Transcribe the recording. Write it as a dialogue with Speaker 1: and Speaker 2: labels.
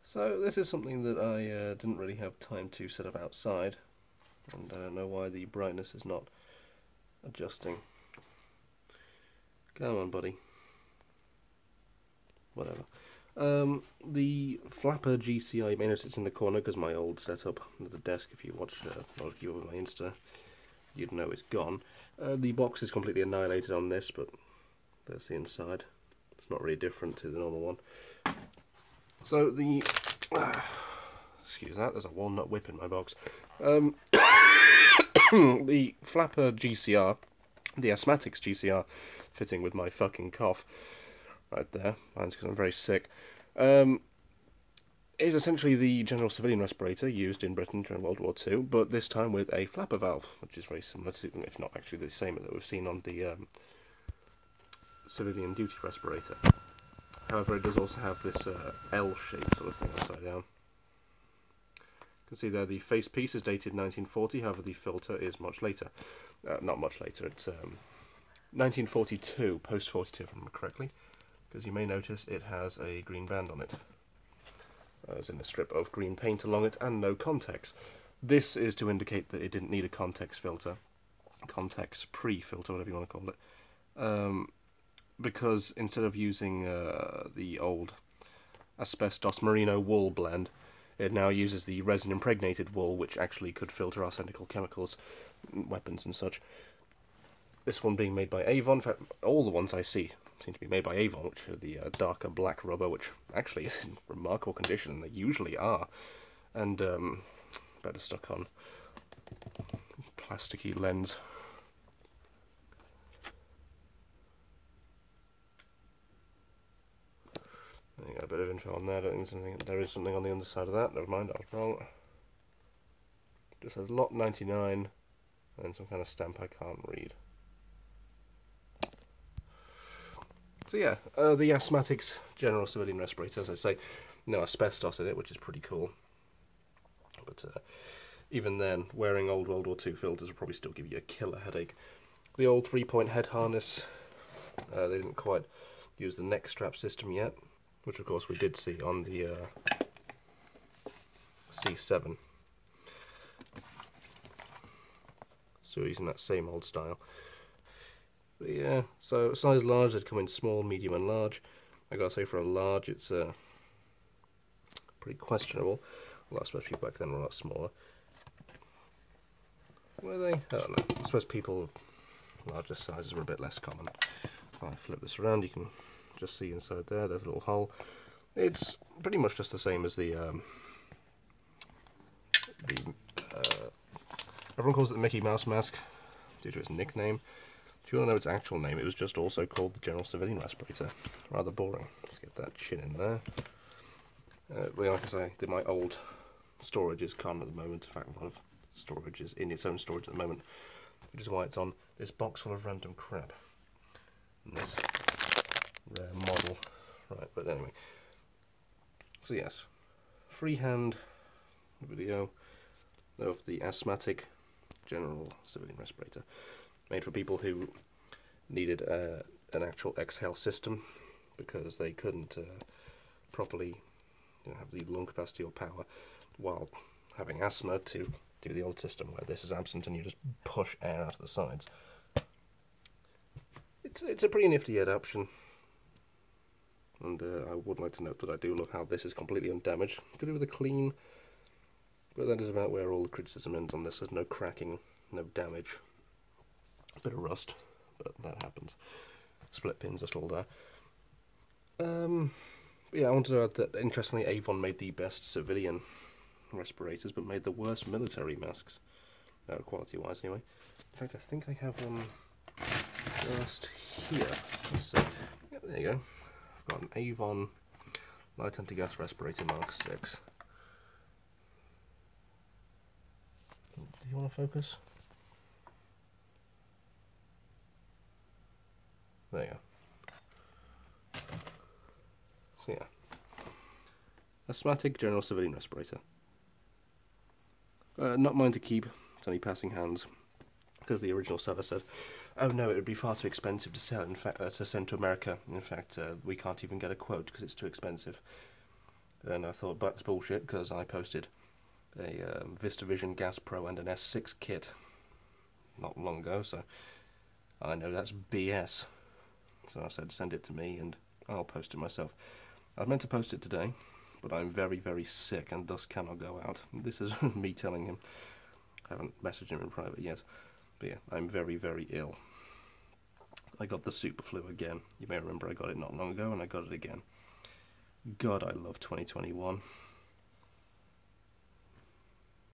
Speaker 1: So this is something that I didn't really have time to set up outside, and I don't know why the brightness is not adjusting. Come on, buddy. Whatever. The flapper GCI, you may notice it's in the corner because my old setup at the desk, if you watch or if you were on my Insta, you'd know it's gone. The box is completely annihilated on this, but there's the inside. It's not really different to the normal one. So the excuse that, there's a walnut whip in my box. The flapper GCR, the Asthmatic's GCR, fitting with my fucking cough right there, mine's because I'm very sick, is essentially the general civilian respirator used in Britain during World War II, but this time with a flapper valve, which is very similar to, if not actually the same that we've seen on the civilian duty respirator. However, it does also have this L-shaped sort of thing upside down. You can see there the face piece is dated 1940, however the filter is much later. Not much later, it's 1942, post-42 if I remember correctly, because you may notice it has a green band on it, as in a strip of green paint along it, and no context. This is to indicate that it didn't need a context filter, context pre-filter, whatever you want to call it, because instead of using the old asbestos merino wool blend, it now uses the resin impregnated wool, which actually could filter arsenical chemicals, weapons and such. This one being made by Avon. In fact, all the ones I see seem to be made by Avon, which are the darker black rubber, which actually is in remarkable condition, and they usually are, and better stuck on plasticky lens. I got a bit of info on there. I don't think there's anything. There is something on the underside of that. Never mind, I was wrong. It just says lot 99 and some kind of stamp I can't read. So yeah, the Asthmatic's general civilian respirator, as I say, no asbestos in it, which is pretty cool. But even then, wearing old World War II filters will probably still give you a killer headache. The old 3-point head harness, they didn't quite use the neck strap system yet, which of course we did see on the C7. So we're using that same old style. But yeah, so size large, they'd come in small, medium and large. I gotta say for a large it's pretty questionable. Well, I suppose people back then were a lot smaller. Were they? I don't know. I suppose people of larger sizes were a bit less common. If I flip this around, you can just see inside there, there's a little hole. It's pretty much just the same as the everyone calls it the Mickey Mouse mask due to its nickname. If you want to know its actual name, it was just also called the General Civilian Respirator. Rather boring. Let's get that chin in there. Well, like I say, my old storage is gone at the moment. In fact, a lot of storage is in its own storage at the moment, which is why it's on this box full of random crap. And this rare model. Right, but anyway. So yes, freehand video of the Asthmatic General Civilian Respirator, made for people who needed an actual exhale system because they couldn't properly have the lung capacity or power while having asthma to do the old system where this is absent and you just push air out of the sides. It's a pretty nifty adaptation, and I would like to note that I do love how this is completely undamaged. Could do with a clean, but that is about where all the criticism ends on this. There's no cracking, no damage. A bit of rust, but that happens. Split pins are still there. Yeah, I wanted to add that, interestingly, Avon made the best civilian respirators, but made the worst military masks, quality-wise anyway. In fact, I think I have one just here. So, yeah, there you go. I've got an Avon Light Anti-Gas Respirator Mark 6. Do you want to focus? There you go. So yeah, Asthmatic General Civilian Respirator. Not mine to keep, it's only passing hands, because the original seller said, oh no, it would be far too expensive to sell, in fact, to send to America. In fact, we can't even get a quote because it's too expensive. And I thought, but that's bullshit, because I posted a VistaVision Gas Pro and an S6 kit not long ago, so I know that's BS. So I said, send it to me and I'll post it myself. I was meant to post it today, but I'm very, very sick and thus cannot go out. This is me telling him. I haven't messaged him in private yet. But yeah, I'm very, very ill. I got the super flu again. You may remember I got it not long ago and I got it again. God, I love 2021.